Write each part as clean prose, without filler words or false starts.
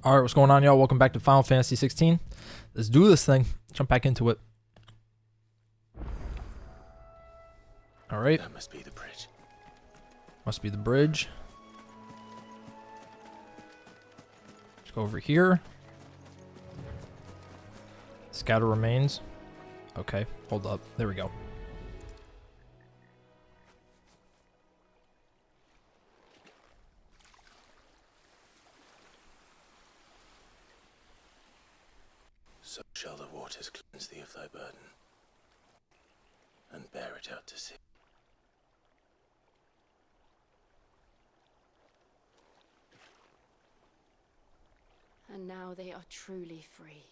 All right, what's going on, y'all? Welcome back to Final Fantasy 16. Let's do this thing. Jump back into it. All right. That must be the bridge. Must be the bridge. Let's go over here. Scatter remains. Okay, hold up. There we go. So shall the waters cleanse thee of thy burden, and bear it out to sea. And now they are truly free.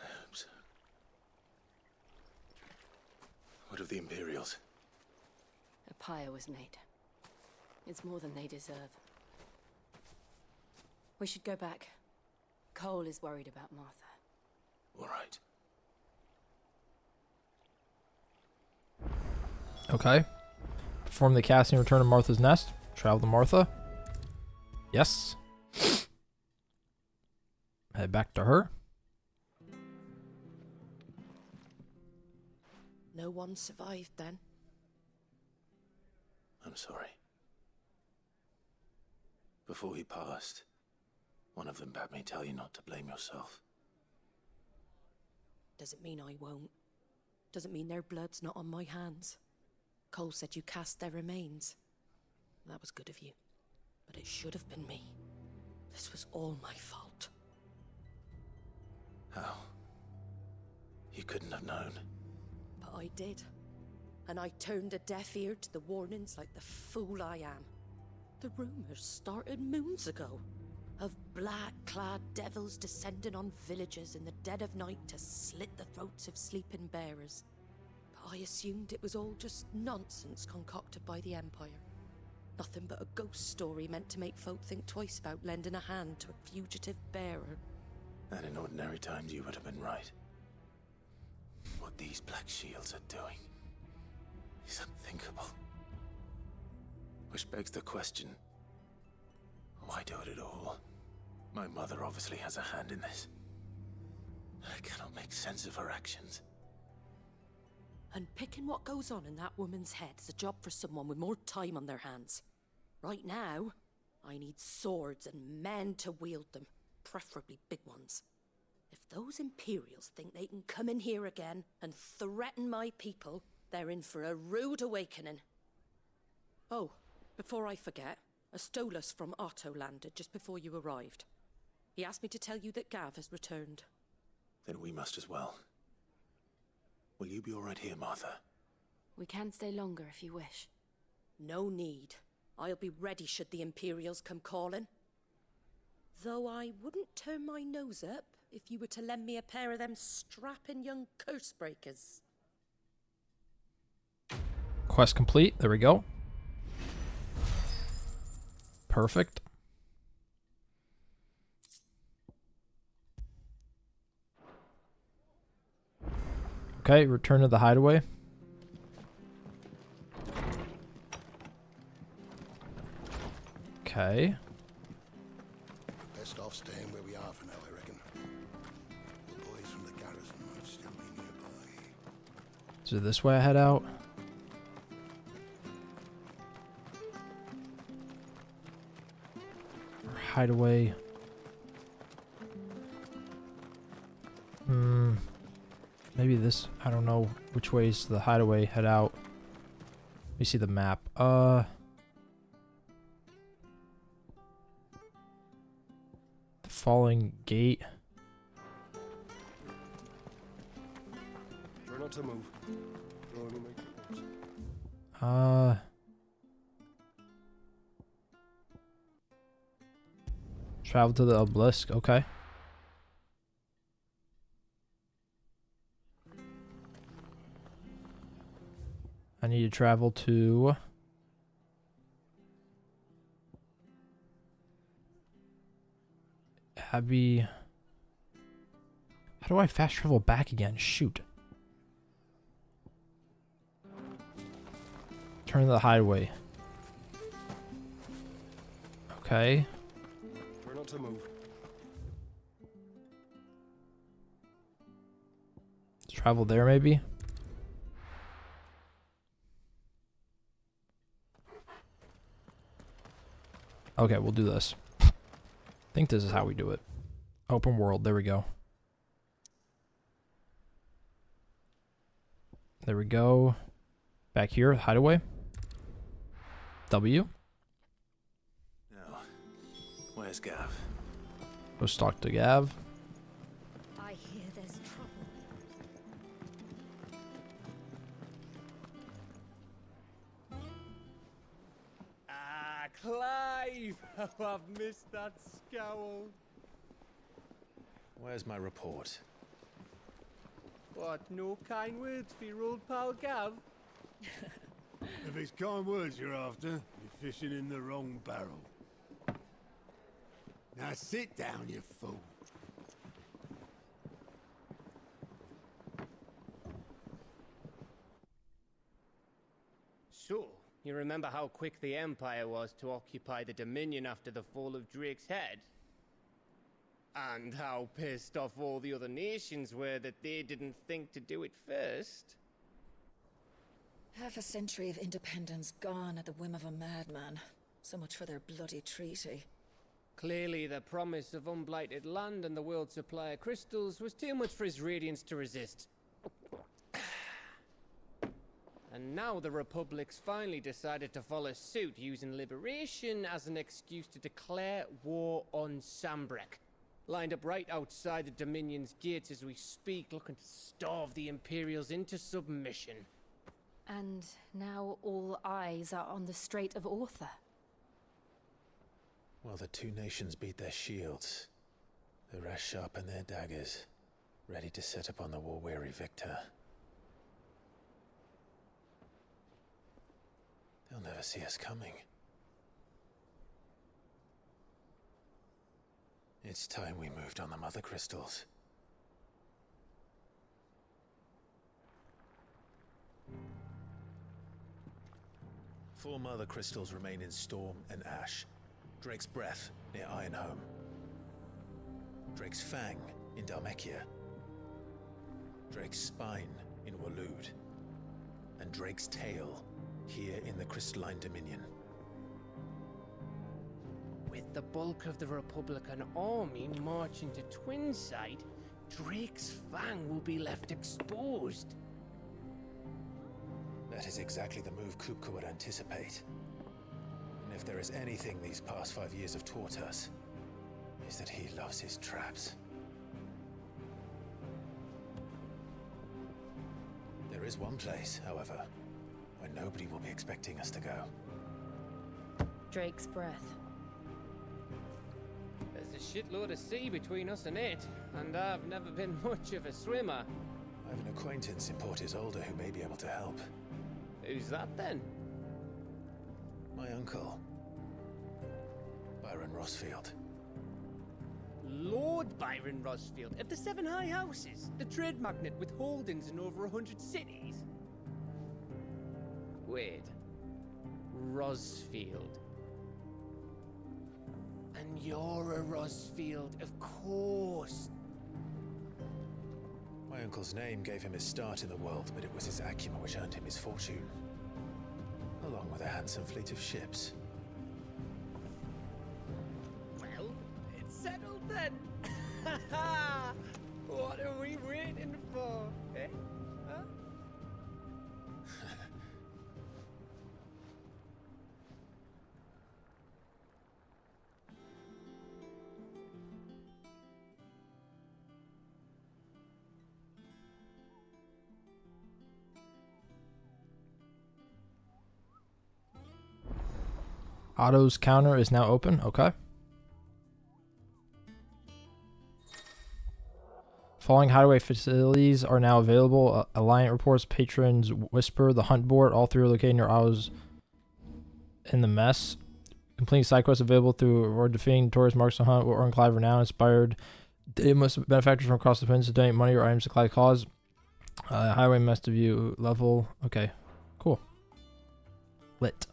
I hope so. What of the Imperials? A pyre was made. It's more than they deserve. We should go back. Cole is worried about Martha. All right. Okay. Perform the casting return to Martha's Nest. Travel to Martha. Yes. Head back to her. No one survived then? I'm sorry. Before he passed, one of them bade me tell you not to blame yourself. Doesn't mean I won't. Doesn't mean their blood's not on my hands. Cole said you cast their remains. That was good of you. But it should have been me. This was all my fault. How? You couldn't have known. But I did. And I turned a deaf ear to the warnings like the fool I am. The rumors started moons ago. Of black-clad devils descending on villages in the dead of night to slit the throats of sleeping bearers. But I assumed it was all just nonsense concocted by the Empire. Nothing but a ghost story meant to make folk think twice about lending a hand to a fugitive bearer. And in ordinary times you would have been right. What these Black Shields are doing is unthinkable. Which begs the question, why do it at all? My mother obviously has a hand in this. I cannot make sense of her actions. And picking what goes on in that woman's head is a job for someone with more time on their hands. Right now, I need swords and men to wield them, preferably big ones. If those Imperials think they can come in here again and threaten my people, they're in for a rude awakening. Oh, before I forget, a Stolas from Otto landed just before you arrived. He asked me to tell you that Gav has returned. Then we must as well. Will you be all right here, Martha? We can stay longer if you wish. No need. I'll be ready should the Imperials come calling. Though I wouldn't turn my nose up if you were to lend me a pair of them strapping young curse breakers. Quest complete. There we go. Perfect. Okay, return to the hideaway. Okay. Best off staying where we are for now, I reckon. The boys from the garrison might still be nearby. So this way I head out. Or hideaway. Maybe this, I don't know which way is the hideaway, head out. Let me see the map. The Falling Gate. Try not to move. You'll only make it worse. Travel to the obelisk, okay. I need to travel to Abbey. How do I fast travel back again? Shoot. Turn to the highway. Okay. not to move. Travel there, maybe? Okay, we'll do this. I think this is how we do it. Open world, there we go. There we go. Back here, hideaway. W. Now, where's Gav? Go talk to Gav. I hear there's trouble. Ah, Clive! Oh, I've missed that scowl. Where's my report? What, no kind words for your old pal Gav? If it's kind words you're after, you're fishing in the wrong barrel. Now sit down, you fool. So, you remember how quick the Empire was to occupy the Dominion after the fall of Drake's Head? And how pissed off all the other nations were that they didn't think to do it first? Half a century of independence gone at the whim of a madman. So much for their bloody treaty. Clearly, the promise of unblighted land and the world's supply of crystals was too much for his radiance to resist. And now the Republic's finally decided to follow suit, using liberation as an excuse to declare war on Sambrek. Lined up right outside the Dominion's gates as we speak, looking to starve the Imperials into submission. And now all eyes are on the Strait of Author. Well, the two nations beat their shields. The rest sharpen their daggers, ready to set upon the war-weary victor. They'll never see us coming. It's time we moved on the Mother Crystals. Four Mother Crystals remain in Storm and Ash. Drake's Breath near Ironhome. Drake's Fang in Dhalmekia. Drake's Spine in Waloed. And Drake's Tail here in the Crystalline Dominion. With the bulk of the Republican army marching to Twinside, Drake's Fang will be left exposed. That is exactly the move Kupka would anticipate. And if there is anything these past 5 years have taught us, is that he loves his traps. There is one place, however, where nobody will be expecting us to go. Drake's Breath. There's a shitload of sea between us and it, and I've never been much of a swimmer. I have an acquaintance in Port Isolde who may be able to help. Who's that then? My uncle, Byron Rosfield. Lord Byron Rosfield of the Seven High Houses, the trade magnate with holdings in over 100 cities. Wait, Rosfield. And you're a Rosfield, of course. My uncle's name gave him his start in the world, but it was his acumen which earned him his fortune, along with a handsome fleet of ships. Well, it's settled then. What are we waiting for, eh? Huh? Otto's counter is now open. Okay. Following hideaway facilities are now available. Alliant reports patrons whisper the hunt board. All three are located near Otto's in the mess. Completing side quests available through or defeating tourist marks to hunt or Clive renown inspired. Benefactors from across the peninsula donate money or items to Clive cause. Highway mess to view level. Okay. Cool. Lit.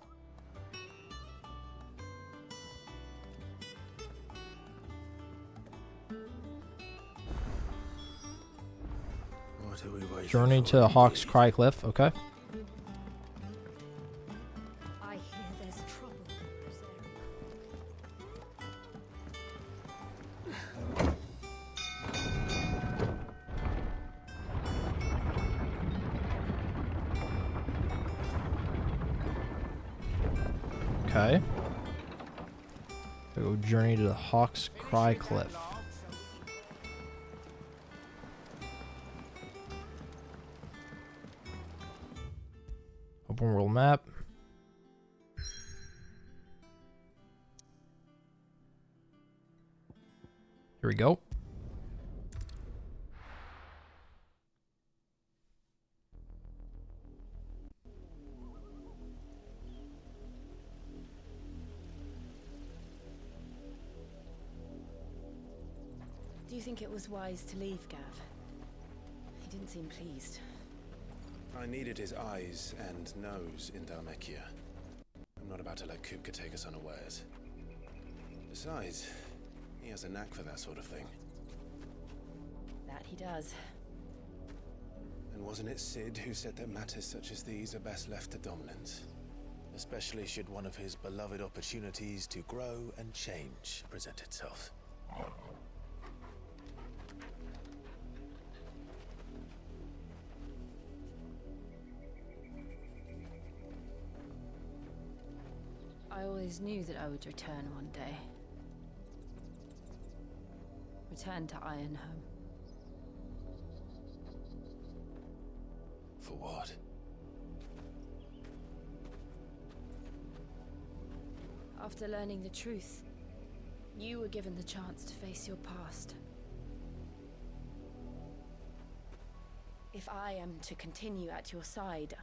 What are we waiting Journey for, to Hawk's indeed? Cry Cliff. Okay. I hear there's trouble. Okay. We go journey to the Hawk's Cry Cliff. Open world map. Here we go. Do you think it was wise to leave, Gav? He didn't seem pleased. I needed his eyes and nose in Dhalmekia. I'm not about to let Kupka take us unawares. Besides, he has a knack for that sort of thing. That he does. And wasn't it Sid who said that matters such as these are best left to dominance? Especially should one of his beloved opportunities to grow and change present itself. I always knew that I would return one day. Return to Ironhome. For what? After learning the truth, you were given the chance to face your past. If I am to continue at your side,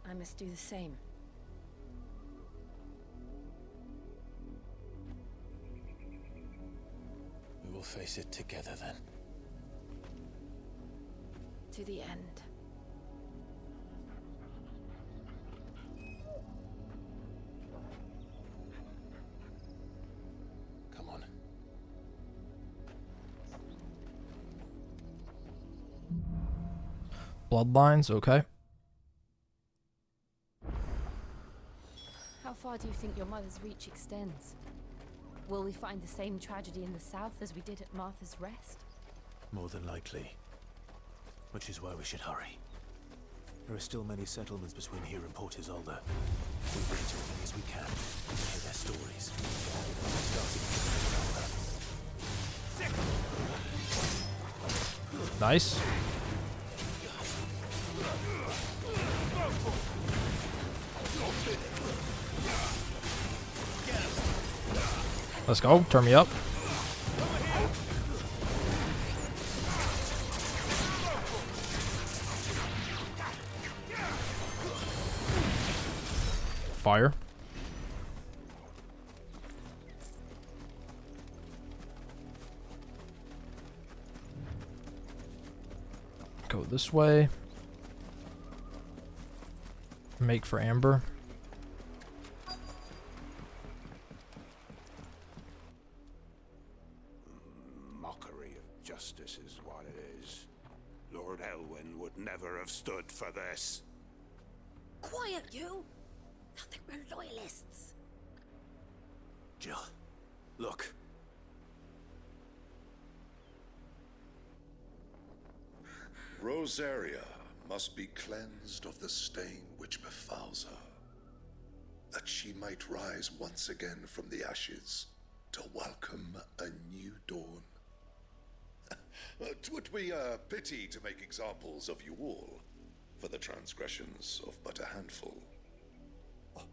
I must do the same. We will face it together then. To the end. Come on. Bloodlines. Okay. How far do you think your mother's reach extends? Will we find the same tragedy in the south as we did at Martha's Rest? More than likely. Which is why we should hurry. There are still many settlements between here and Port Isolde. We bring as many as we can. Hear their stories. Nice. Let's go. Turn me up. Fire. Go this way. Make for Amber. Mockery of justice is what it is. Lord Elwyn would never have stood for this. Quiet, you! Nothing, we're loyalists. Jill, look. Rosaria must be cleansed of the stain which befouls her, that she might rise once again from the ashes to welcome a new dawn. 'Twould be a pity to make examples of you all for the transgressions of but a handful.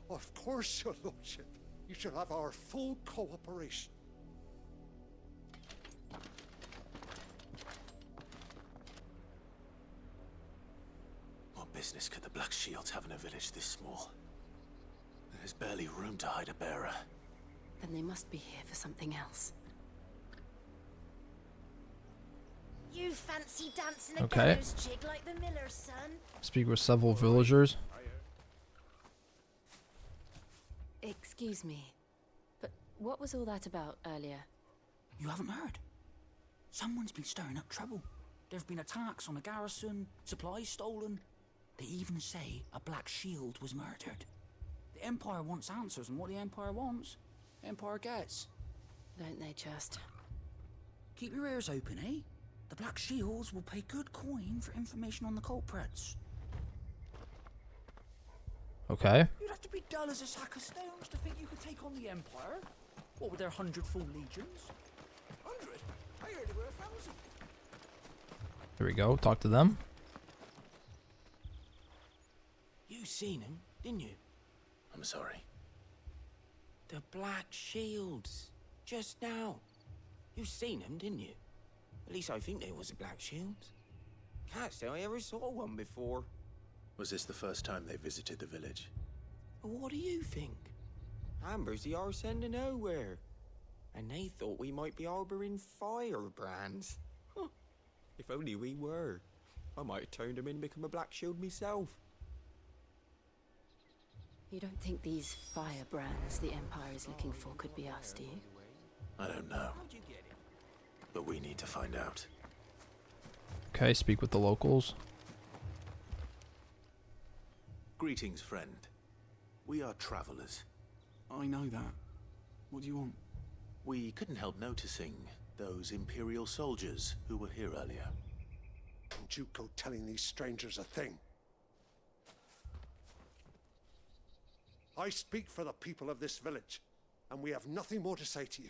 Of course, your lordship. You shall have our full cooperation. What business could the Black Shields have in a village this small? There's barely room to hide a bearer. Then they must be here for something else. You fancy dancing a Okay. gallows jig like the miller's son? Speak with several villagers. Excuse me, but what was all that about earlier? You haven't heard? Someone's been stirring up trouble. There've been attacks on the garrison, supplies stolen. They even say a Black Shield was murdered. The Empire wants answers, and what the Empire wants, the Empire gets. Don't they just? Keep your ears open, eh? The Black Shields will pay good coin for information on the culprits. Okay. You'd have to be dull as a sack of stones to think you could take on the Empire. What with their 100 full legions? 100? I heard there were 1,000. Here we go. Talk to them. You seen him, didn't you? I'm sorry. The Black Shields. Just now. You seen him, didn't you? At least I think there was a Black Shield. Can't say I ever saw one before. Was this the first time they visited the village? What do you think? Amber's the arse end of nowhere. And they thought we might be harboring firebrands. Huh. If only we were. I might have turned them in and become a Black Shield myself. You don't think these firebrands the Empire is looking for could be us, do you? I don't know. But we need to find out. Okay, speak with the locals. Greetings, friend. We are travelers. I know that. What do you want? We couldn't help noticing those Imperial soldiers who were here earlier. Don't you go telling these strangers a thing. I speak for the people of this village, and we have nothing more to say to you.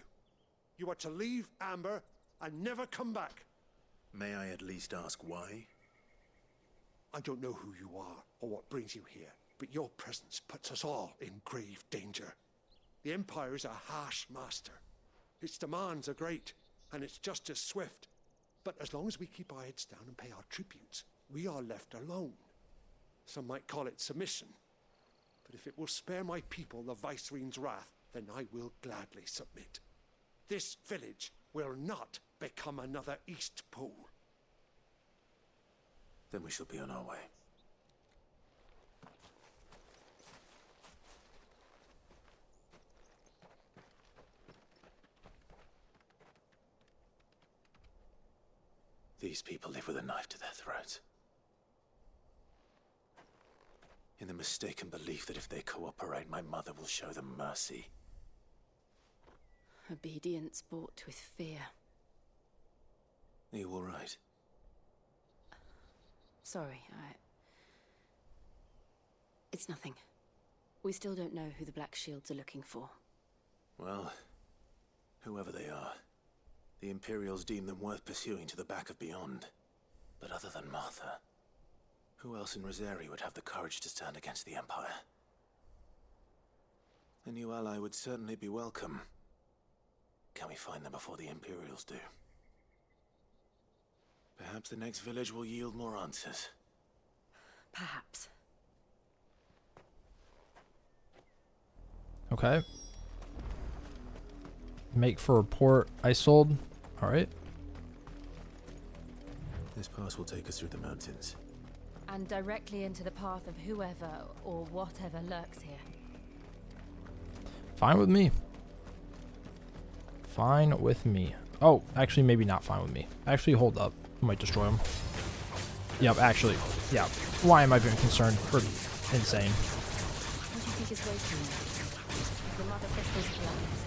You are to leave Amber and never come back. May I at least ask why? I don't know who you are or what brings you here, but your presence puts us all in grave danger. The Empire is a harsh master. Its demands are great, and its justice swift. But as long as we keep our heads down and pay our tributes, we are left alone. Some might call it submission. But if it will spare my people the Viceroy's wrath, then I will gladly submit. This village will not become another East Pole. Then we shall be on our way. These people live with a knife to their throats. In the mistaken belief that if they cooperate, my mother will show them mercy. Obedience bought with fear. Are you all right? Sorry, It's nothing. We still don't know who the Black Shields are looking for. Well, whoever they are, the Imperials deem them worth pursuing to the back of beyond. But other than Martha, who else in Rosari would have the courage to stand against the Empire? A new ally would certainly be welcome. Can we find them before the Imperials do? Perhaps the next village will yield more answers. Perhaps. Okay. Make for Port Isolde. Alright. This pass will take us through the mountains. And directly into the path of whoever or whatever lurks here. Fine with me. Fine with me. Oh, actually, maybe not fine with me. Actually, hold up. I might destroy him. Yep, actually. Yeah. Why am I being concerned? Pretty insane. What do you think is waiting there? The Mother Crystal's plans.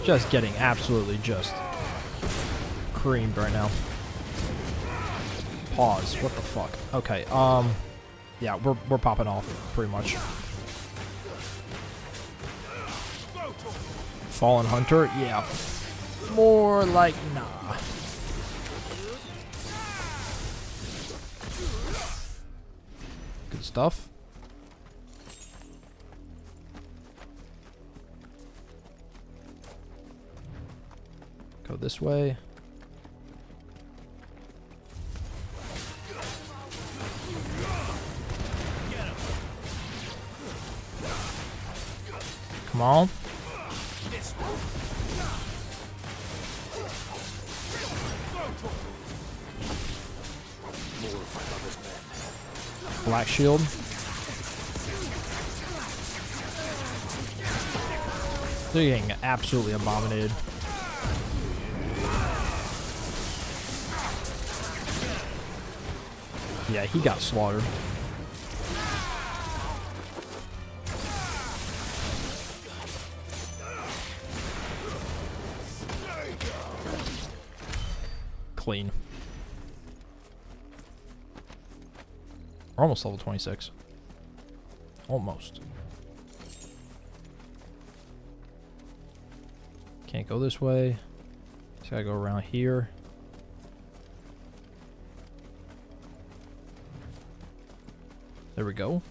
Just getting absolutely just creamed right now. Pause. What the fuck? Okay. Yeah, we're popping off pretty much. Fallen Hunter? Yeah. More like nah. Good stuff. Go this way. Come on. Black Shield. They're getting absolutely abominated. Yeah, he got slaughtered. Clean. We're almost level 26. Almost. Can't go this way. Just gotta go around here. There we go.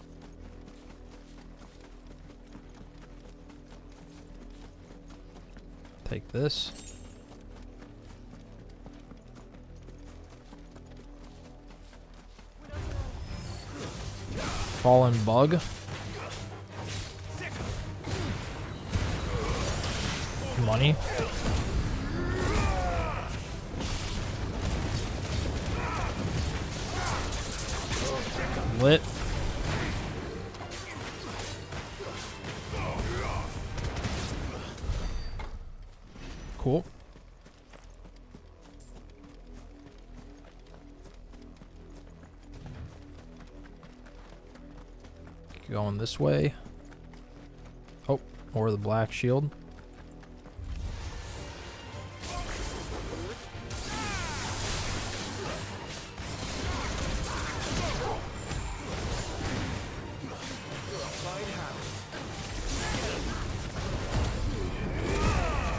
Take this. Fallen bug. Money. Lit. Cool. Going this way. Oh, more of the black shield.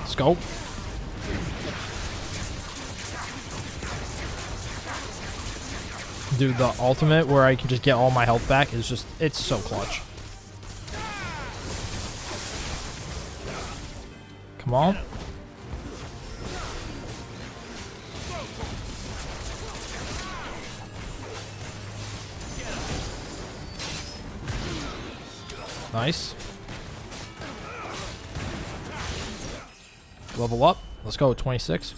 Let's go. Dude, the ultimate where I can just get all my health back is just, it's so clutch. Come on. Nice. Level up. Let's go, 26.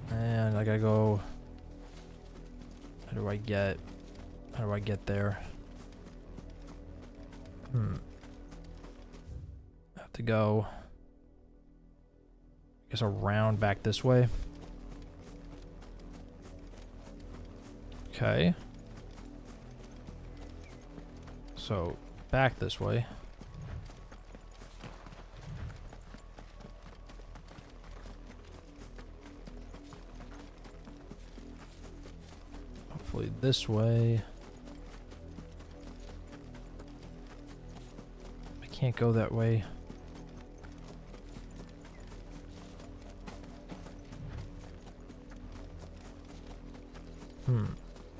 And I gotta go. How do I get there? I have to go, I guess, around back this way. Okay. So, back this way. Hopefully this way. I can't go that way.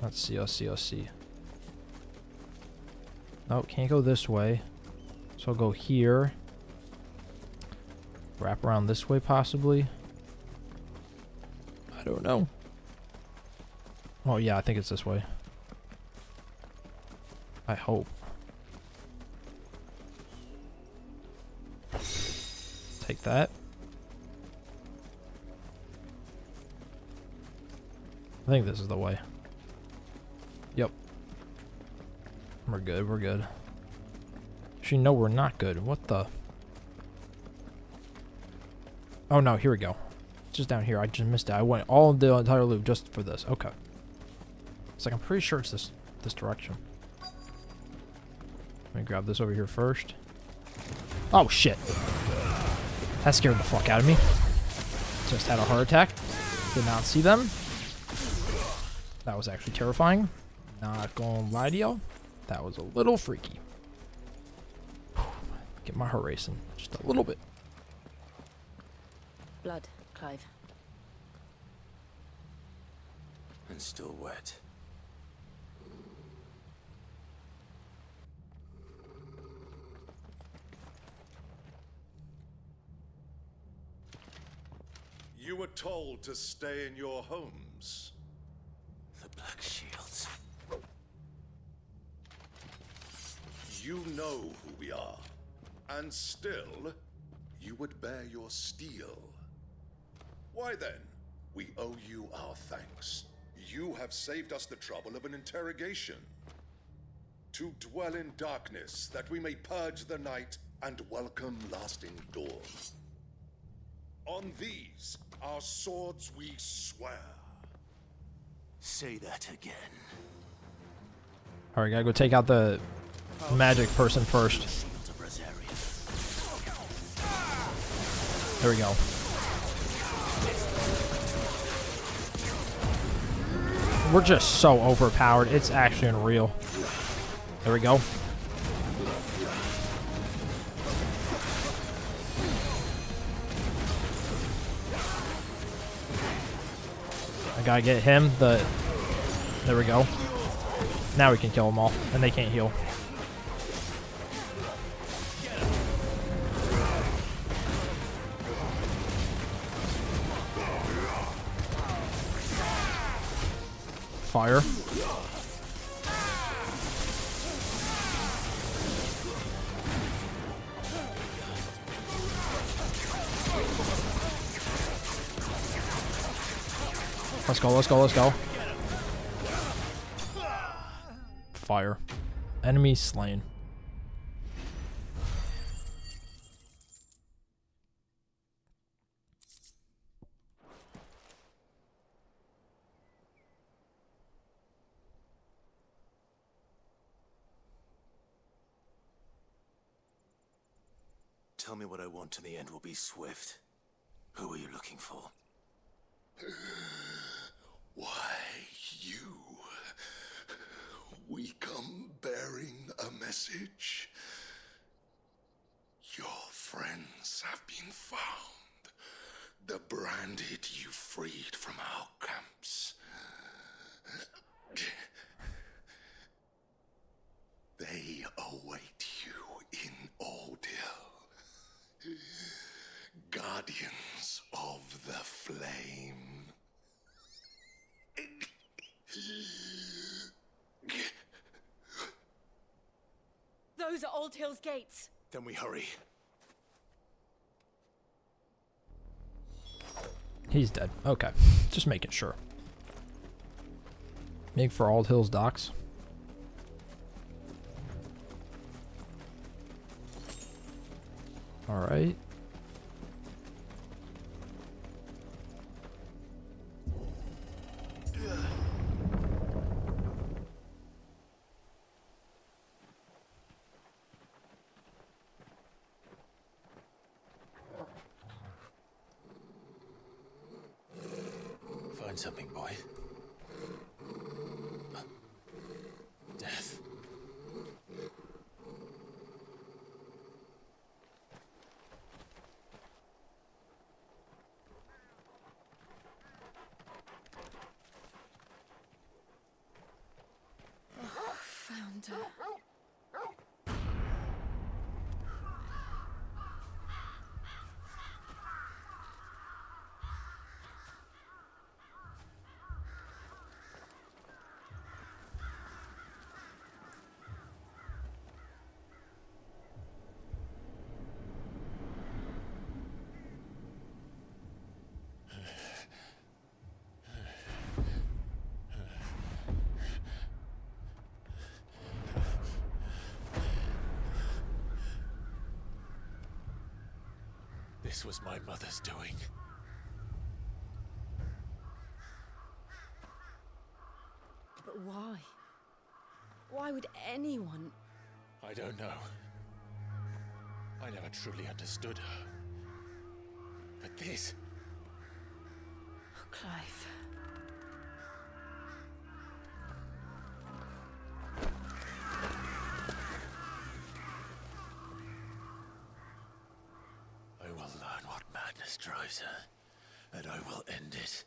Let's see. Nope, can't go this way. So I'll go here. Wrap around this way, possibly. I don't know. Oh, yeah, I think it's this way. I hope. Take that. I think this is the way. Yep. We're good. Actually, no, we're not good. What the? Oh, no, here we go. It's just down here. I just missed it. I went all the entire loop just for this. Okay. It's like, I'm pretty sure it's this direction. Let me grab this over here first. Oh, shit. That scared the fuck out of me. Just had a heart attack. Did not see them. That was actually terrifying. Not gonna lie to y'all. That was a little freaky. Get my heart racing just a little bit. Blood, Clive. And still wet. You were told to stay in your homes. The Black Shields. You know who we are, and still, you would bear your steel. Why then, we owe you our thanks. You have saved us the trouble of an interrogation. To dwell in darkness, that we may purge the night and welcome lasting dawn. On these, our swords we swear. Say that again. Alright, gotta go take out the magic person first. There we go. We're just so overpowered. It's actually unreal. There we go. I gotta get him. There we go. Now we can kill them all, and they can't heal. Fire. Let's go, let's go, let's go. Fire. Enemy slain. Tell me what I want and the end will be swift. Who are you looking for? Why, you. We come bearing a message. Your friends have been found. The branded you freed from our camps. They await you in Aldil. Guardians of the Flame. Those are Old Hill's gates. Then we hurry. He's dead. Okay. Just making sure. Make for Old Hills docks. Alright. Find something, boy. Death. Found her. This was my mother's doing. But why? Why would anyone? I don't know. I never truly understood her. But this... Oh, Clive. I will learn what madness drives her, and I will end it.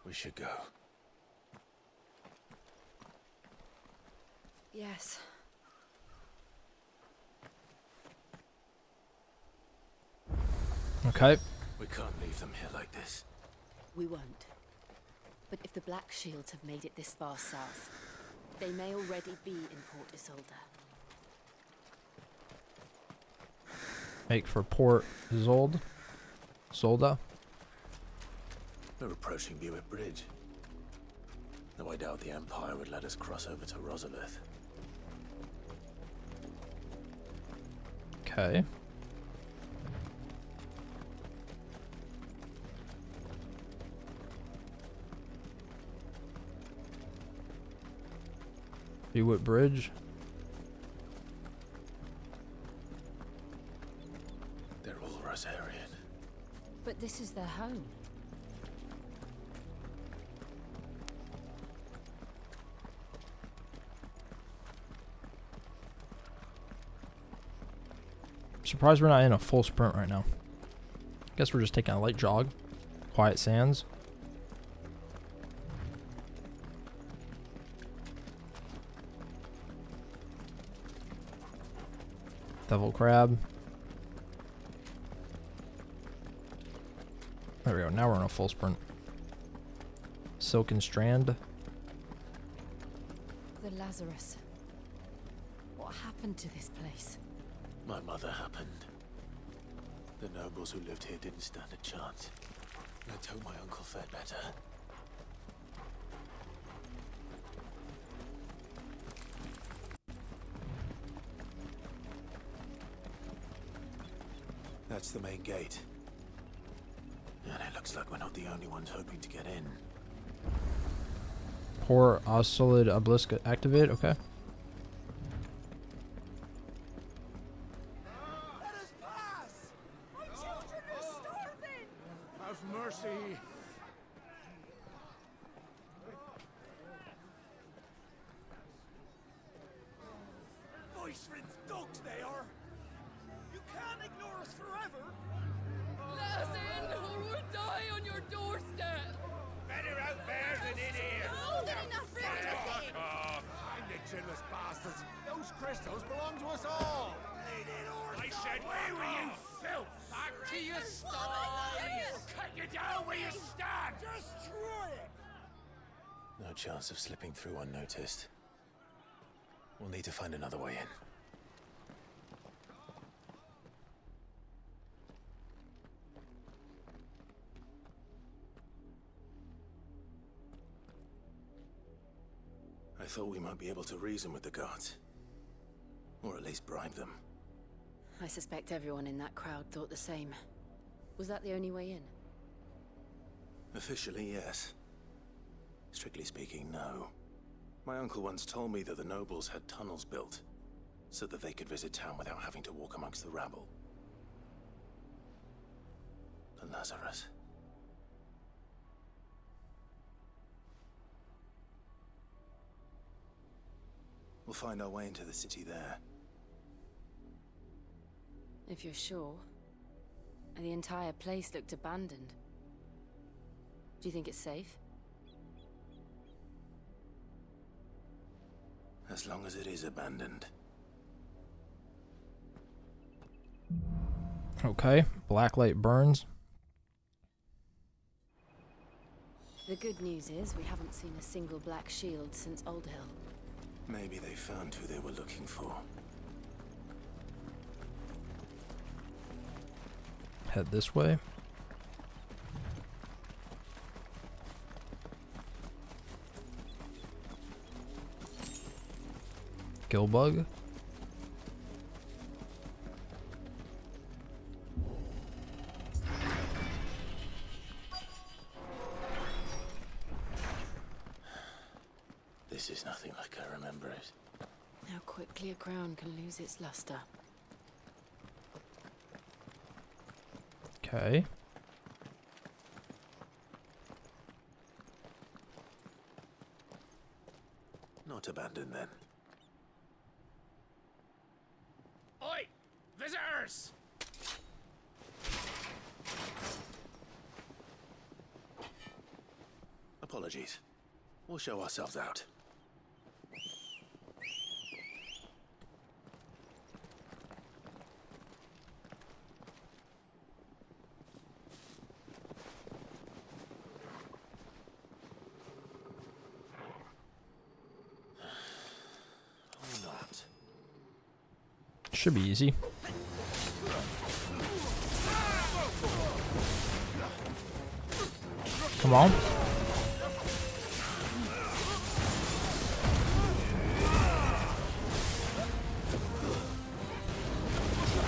We should go. Yes. Okay. We can't leave them here like this. We won't. But if the Black Shields have made it this far south, they may already be in Port Isolde. make for Port Zolda. We're approaching Buick Bridge. Though I doubt the Empire would let us cross over to Rosalith. Okay. Buick Bridge. They're all Rosarian. But this is their home. Surprised we're not in a full sprint right now. Guess we're just taking a light jog. Quiet Sands. Devil Crab. There we go. Now we're in a full sprint. Silken Strand. The Lazarus. What happened to this place? My mother happened. The nobles who lived here didn't stand a chance. Let's hope my uncle fared better. That's the main gate. And it looks like we're not the only ones hoping to get in. Pour Solid Obelisk activate. Okay. Have mercy. Voice-rinse dogs they are. You can't ignore us forever. Let us in or we'll die on your doorstep. Better out there than in here. Hold enough for Fuck off. I'm the chinless bastards. Those crystals belong to us all. I said, where were you, filth? Back to your sties. We'll cut you down where you stand. Destroy it. No chance of slipping through unnoticed. We'll need to find another way in. I thought we might be able to reason with the guards. Or at least bribe them. I suspect everyone in that crowd thought the same. Was that the only way in? Officially, yes. Strictly speaking, no. My uncle once told me that the nobles had tunnels built, so that they could visit town without having to walk amongst the rabble. The Lazarus. We'll find our way into the city there. If you're sure. The entire place looked abandoned. Do you think it's safe? As long as it is abandoned. Okay. Blacklight burns. The good news is we haven't seen a single black shield since Old Hill. Maybe they found who they were looking for. Head this way. Gillbug. This is nothing like I remember it. How quickly a crown can lose its luster. Okay. Not abandoned then. Oi! Visitors! Apologies. We'll show ourselves out. Should be easy. Come on.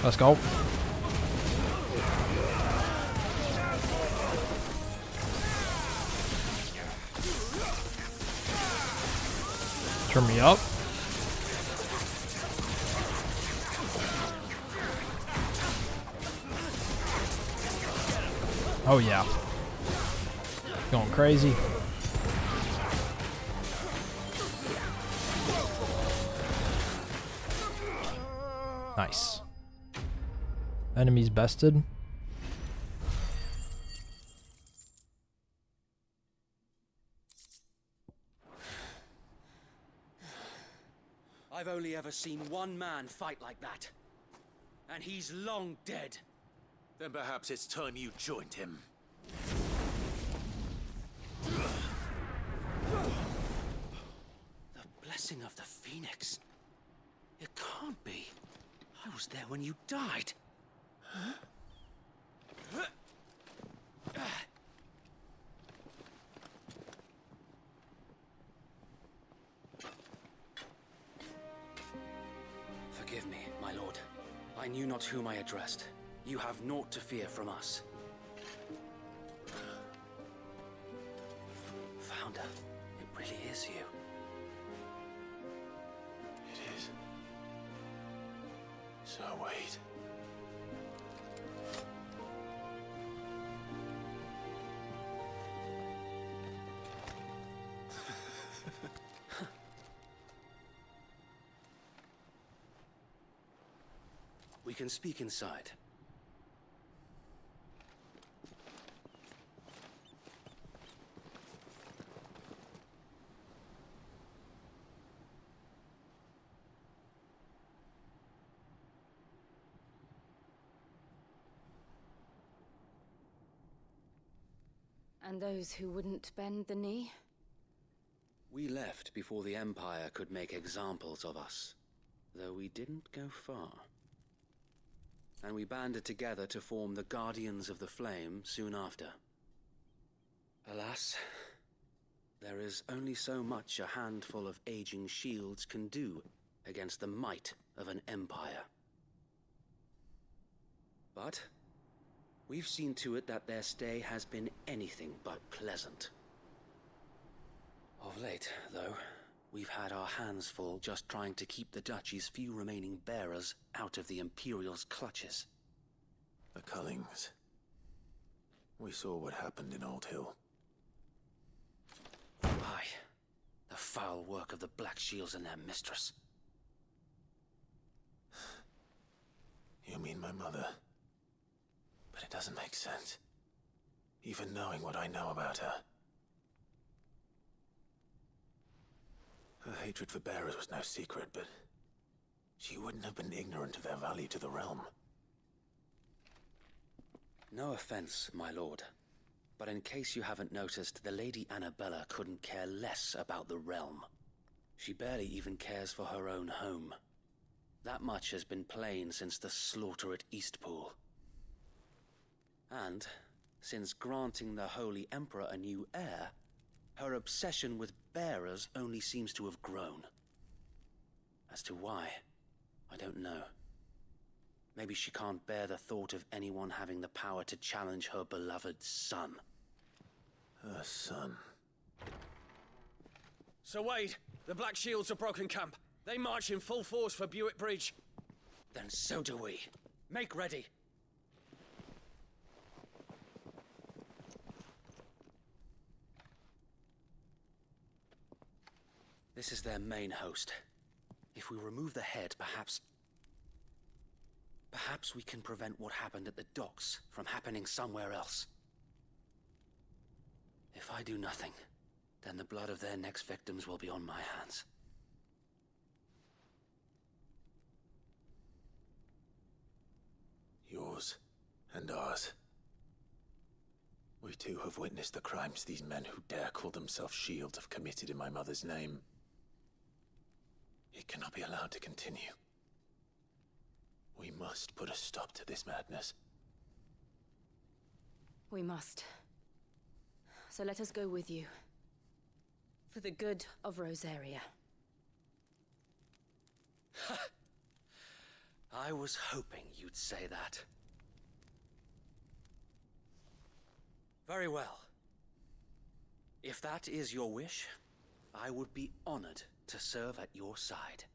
Let's go. Turn me up. Oh yeah. Going crazy. Nice. Enemies bested. I've only ever seen one man fight like that. And he's long dead. Then perhaps it's time you joined him. The blessing of the Phoenix. It can't be. I was there when you died. Forgive me, my lord. I knew not whom I addressed. You have naught to fear from us. Founder, it really is you. It is. So wait. We can speak inside. And those who wouldn't bend the knee? We left before the Empire could make examples of us, though we didn't go far. And we banded together to form the Guardians of the Flame soon after. Alas, there is only so much a handful of aging shields can do against the might of an empire. But we've seen to it that their stay has been anything but pleasant. Of late, though, we've had our hands full just trying to keep the Duchy's few remaining bearers out of the Imperial's clutches. The Cullings. We saw what happened in Old Hill. Aye, the foul work of the Black Shields and their mistress. You mean my mother? But it doesn't make sense. Even knowing what I know about her. Her hatred for bearers was no secret, but she wouldn't have been ignorant of their value to the realm. No offense, my lord, but in case you haven't noticed, the Lady Annabella couldn't care less about the realm. She barely even cares for her own home. That much has been plain since the slaughter at Eastpool. And, since granting the Holy Emperor a new heir, her obsession with bearers only seems to have grown. As to why, I don't know. Maybe she can't bear the thought of anyone having the power to challenge her beloved son. Her son? Sir Wade, the Black Shields have broken camp. They march in full force for Buick Bridge. Then so do we. Make ready. This is their main host. If we remove the head, perhaps we can prevent what happened at the docks from happening somewhere else. If I do nothing, then the blood of their next victims will be on my hands. Yours and ours. We too have witnessed the crimes these men who dare call themselves shields have committed in my mother's name. It cannot be allowed to continue. We must put a stop to this madness. We must. So let us go with you. For the good of Rosaria. I was hoping you'd say that. Very well. If that is your wish, I would be honored to serve at your side.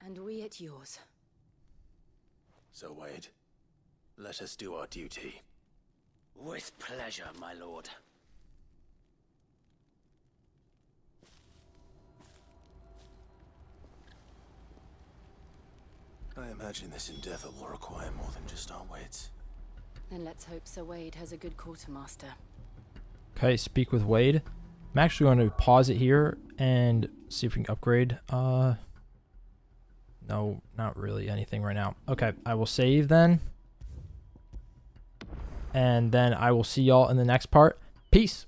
And we at yours. So, Wade, let us do our duty. With pleasure, my lord. I imagine this endeavor will require more than just our wits. Then let's hope Sir Wade has a good quartermaster. Okay, speak with Wade. I'm actually going to pause it here and see if we can upgrade. No, not really anything right now. Okay, I will save then. And then I will see y'all in the next part. Peace.